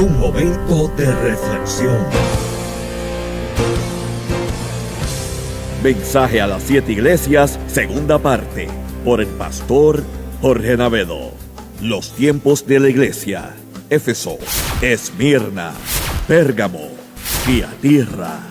Un momento de reflexión. Mensaje a las 7 iglesias, segunda parte, por el pastor Jorge Navedo. Los tiempos de la iglesia: Éfeso, Esmirna, Pérgamo, Tiatira.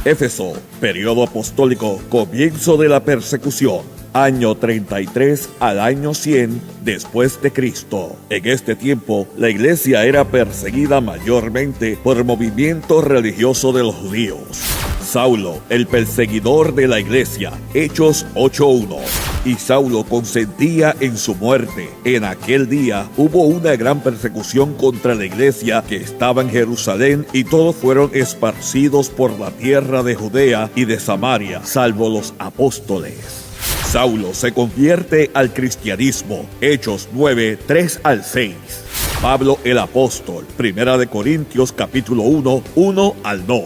Éfeso, periodo apostólico, comienzo de la persecución, año 33 al año 100 después de Cristo. En este tiempo, la iglesia era perseguida mayormente por el movimiento religioso de los judíos. Saulo, el perseguidor de la iglesia, Hechos 8:1. Y Saulo consentía en su muerte. En aquel día hubo una gran persecución contra la iglesia que estaba en Jerusalén, y todos fueron esparcidos por la tierra de Judea y de Samaria, salvo los apóstoles. Saulo se convierte al cristianismo. Hechos 9, 3 al 6. Pablo el apóstol. Primera de Corintios capítulo 1, 1 al 2.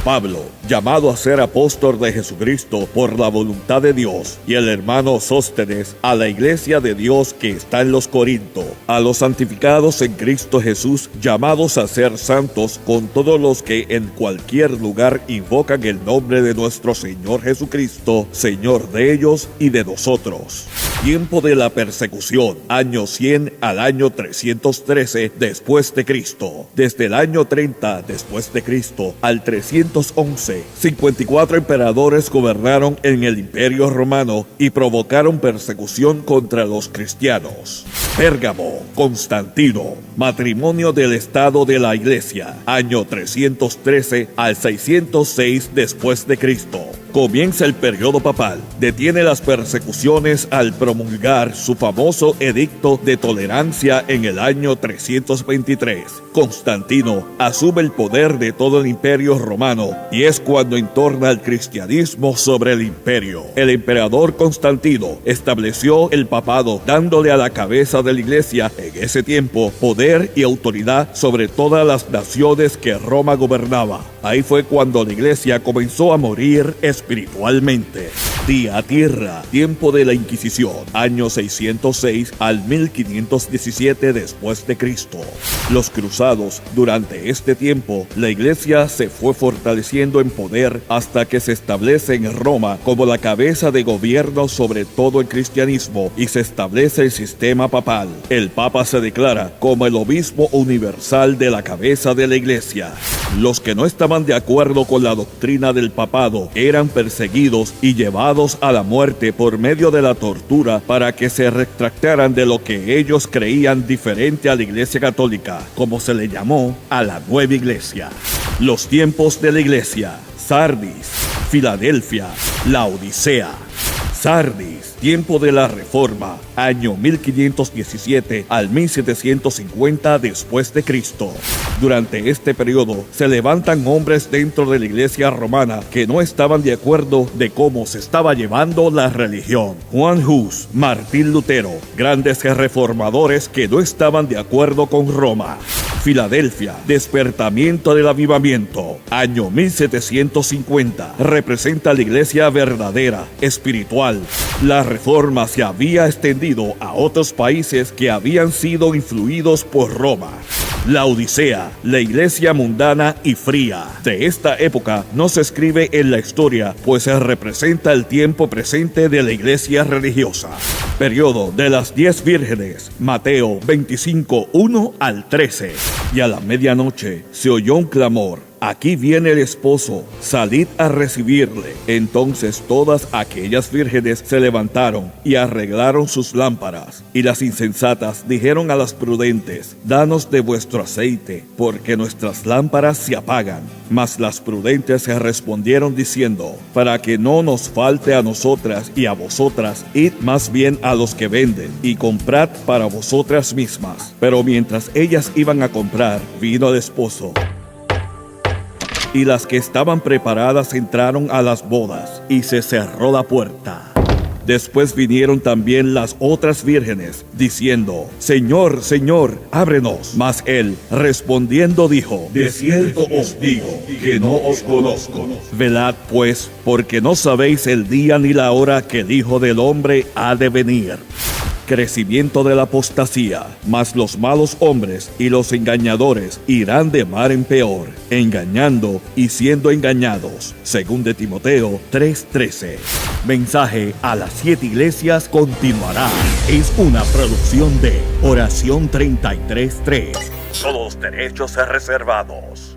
Pablo, llamado a ser apóstol de Jesucristo por la voluntad de Dios, y el hermano Sóstenes, a la iglesia de Dios que está en los Corinto, a los santificados en Cristo Jesús, llamados a ser santos, con todos los que en cualquier lugar invocan el nombre de nuestro Señor Jesucristo, Señor de ellos y de nosotros. Tiempo de la persecución, año 100 al año 313 después de Cristo. Desde el año 30 después de Cristo al 311, 54 emperadores gobernaron en el Imperio Romano y provocaron persecución contra los cristianos. Pérgamo, Constantino, matrimonio del Estado de la Iglesia, año 313 al 606 después de Cristo. Comienza el periodo papal. Detiene las persecuciones al promulgar su famoso edicto de tolerancia en el año 323. Constantino asume el poder de todo el imperio romano, y es cuando entorna el cristianismo sobre el imperio. El emperador Constantino estableció el papado, dándole a la cabeza de la iglesia en ese tiempo poder y autoridad sobre todas las naciones que Roma gobernaba. Ahí fue cuando la iglesia comenzó a morir espiritualmente. Tiatira, tiempo de la Inquisición, año 606 al 1517 después de Cristo. Los cruzados. Durante este tiempo, la iglesia se fue fortaleciendo en poder hasta que se establece en Roma como la cabeza de gobierno sobre todo el cristianismo, y se establece el sistema papal. El papa se declara como el obispo universal de la cabeza de la iglesia. Los que no estaban de acuerdo con la doctrina del papado eran perseguidos y llevados a la muerte por medio de la tortura para que se retractaran de lo que ellos creían diferente a la iglesia católica, como se le llamó a la nueva iglesia. Los tiempos de la iglesia: Sardis, Filadelfia, Laodicea. Sardis, tiempo de la Reforma, año 1517 al 1750 después de Cristo. Durante este periodo se levantan hombres dentro de la iglesia romana que no estaban de acuerdo de cómo se estaba llevando la religión. Juan Hus, Martín Lutero, grandes reformadores que no estaban de acuerdo con Roma. Filadelfia, despertamiento del avivamiento, año 1750, representa la iglesia verdadera, espiritual. La reforma se había extendido a otros países que habían sido influidos por Roma. Laodicea, la iglesia mundana y fría. De esta época no se escribe en la historia, pues se representa el tiempo presente de la iglesia religiosa. Periodo de las 10 vírgenes, Mateo 25, 1 al 13. Y a la medianoche se oyó un clamor: aquí viene el esposo, salid a recibirle. Entonces todas aquellas vírgenes se levantaron y arreglaron sus lámparas. Y las insensatas dijeron a las prudentes: danos de vuestro aceite, porque nuestras lámparas se apagan. Mas las prudentes se respondieron diciendo: para que no nos falte a nosotras y a vosotras, id más bien a los que venden, y comprad para vosotras mismas. Pero mientras ellas iban a comprar, vino el esposo. Y las que estaban preparadas entraron a las bodas, y se cerró la puerta. Después vinieron también las otras vírgenes, diciendo: Señor, Señor, ábrenos. Mas él, respondiendo, dijo: de cierto os digo que no os conozco. Velad pues, porque no sabéis el día ni la hora que el Hijo del Hombre ha de venir. crecimiento de la apostasía, mas los malos hombres y los engañadores irán de mal en peor, engañando y siendo engañados. Según de Timoteo 3:13. Mensaje a las 7 iglesias continuará. Es una producción de Oración 33.3. Todos los derechos reservados.